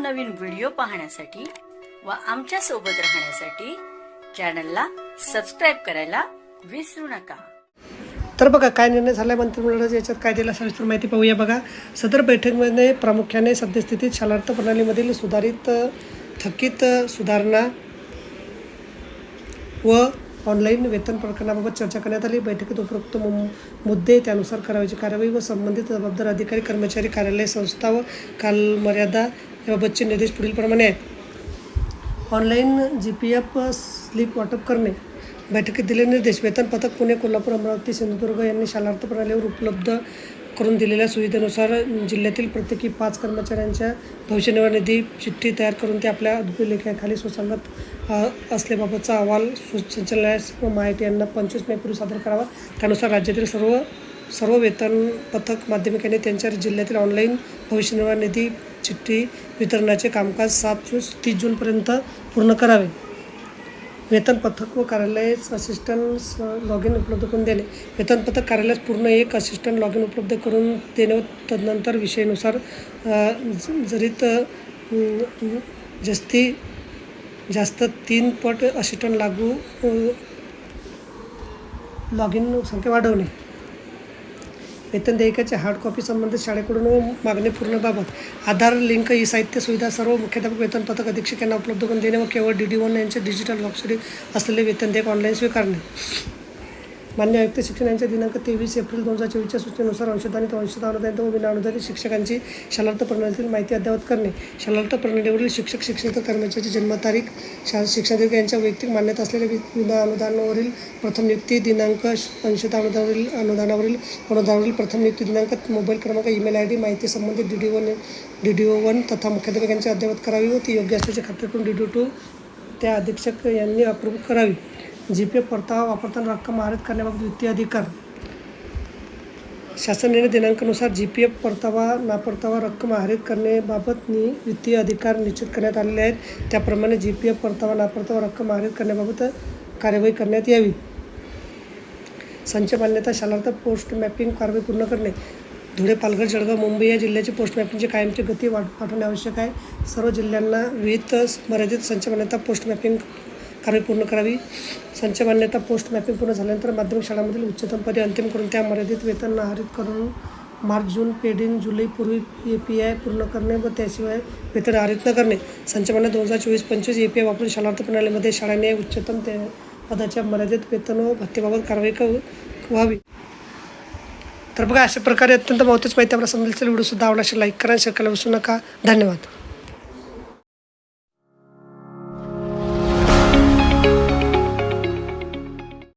नवनवीन व्हिडिओ पाहण्यासाठी व आमच्या सोबत राहण्यासाठी चॅनलला सबस्क्राइब करायला विसरू नका। तर बघा काय निर्णय झाला मंत्रिमंडळाच्या याच्यात काय दिला सविस्तर माहिती पाहूया। बघा सदर बैठकीमध्ये प्रामुख्याने सद्यस्थितीत शालार्थ प्रणालीमधील सुधारित थकीत सुधारणा व ऑनलाईन वेतन प्रकरणाबाबत चर्चा करण्यात आली। बैठकीत उपरोक्त मुद्दे त्यानुसार करावयाची कार्यवाही व संबंधित जबाबदार अधिकारी कर्मचारी कार्यालय संस्था व कालमर्यादा याबाबतचे निर्देश पुढीलप्रमाणे आहेत। ऑनलाईन GPF स्लिप वाटप करणे। बैठकीत दिलेले निर्देश वेतन पथक पुणे, कोल्हापूर, अमरावती, सिंधुदुर्ग यांनी शालार्थ प्रणालीवर उपलब्ध करून दिलेल्या सुविधेनुसार जिल्ह्यातील प्रत्येकी 5 कर्मचाऱ्यांच्या भविष्य निर्वाह निधी चिठ्ठी तयार करून ते आपल्या अद्वितीय लेखाखाली सुसंगत असल्याबाबतचा अहवाल संचालनालयास व MIT यांना 25 मे पूर्वी सादर करावा। त्यानुसार राज्यातील सर्व वेतन पथक माध्यमिक यांनी त्यांच्या जिल्ह्यातील ऑनलाईन भविष्य निर्वाह निधी चिठ्ठी वितरणाचे कामकाज 30 जूनपर्यंत पूर्ण करावे। वेतन पथक व कार्यालयास असिस्टंट लॉग इन उपलब्ध करून देणे। वेतन पथक कार्यालयास पूर्ण एक असिस्टंट लॉग इन उपलब्ध करून देणे व तदनंतर विषयानुसार जरीत जास्त 3 पट असिस्टंट लॉग इन संख्या वाढवणे। वेतन देयकाची हार्ड कॉपी संबंधित शाळेकडून मागणी पूर्णबाबत आधार लिंक ई साहित्य सुविधा सर्व मुख्याध्यापक वेतन पथक अधीक्षक यांना उपलब्ध करून देणे व केवळ DD1 यांचे डिजिटल स्वाक्षरी असलेले वेतन देयक ऑनलाईन स्वीकारणे। मान्य आयुक्त शिक्षण यांच्या दिनांक 23 एप्रिल 2024च्या सूचनेनुसार अंशदानित अनुदानित व विना अनुदानित शिक्षकांची शालार्थ प्रणालीतील माहिती अद्ययावत करणे। शालार्थ प्रणालीवरील शिक्षक शिक्षक कर्मचाऱ्याची जन्मतारीख शिक्षणाधिकारी यांच्या वैयक्तिक मान्यता असलेल्या विना अनुदानावरील प्रथम नियुक्ती दिनांक अंशदानावरील अनुदानावरील प्रथम नियुक्ती दिनांक मोबाईल क्रमांक ईमेल ID माहिती संबंधित DDO1 तथा मुख्याध्यापक यांची अद्ययावत करावी व ती योग्य असल्याची खात्री करून DDO2 त्या अधीक्षक यांनी अप्रूव्ह करावी। GPF परतावा वापरताना रक्कम आहरित करण्याबाबत वित्तीय अधिकार। शासन निर्णय दिनांकानुसार GPF परतावा नापरतावा रक्कम आहरित करण्याबाबत वित्तीय अधिकार निश्चित करण्यात आलेले आहेत। त्याप्रमाणे GPF परतावा नापरतावा रक्कम आहरित करण्याबाबत कार्यवाही करण्यात यावी। संच मान्यता शालार्थ पोस्ट मॅपिंग कारवाई पूर्ण करणे। धुळे, पालघर, जळगाव, मुंबई या जिल्ह्याची पोस्ट मॅपिंगची कायमची गती वाढवणे आवश्यक आहे। सर्व जिल्ह्यांना विहित मर्यादित संच मान्यता पोस्ट मॅपिंग कारवाई पूर्ण करावी। संच मान्यता पोस्ट मॅपिंग पूर्ण झाल्यानंतर माध्यमिक शाळांमधील उच्चतम पदे अंतिम करून त्या मर्यादित वेतन आहरित करून मार्च-जून पेड इन जुलै पूर्वी API पूर्ण करणे व त्याशिवाय वेतन आहरित न करणे। संच मान्यता 2024-25 API वापरून शालार्थ प्रणालीमध्ये शाळांनी उच्चतम पदाच्या मर्यादित वेतन व भत्तेबाबत कारवाई व्हावी। तर बघा अशा प्रकारे अत्यंत महत्त्वाची माहिती आपल्याला समजेल। व्हिडिओ सुद्धा आवडला असेल लाईक करा, शेअर करायला विसरू नका। धन्यवाद।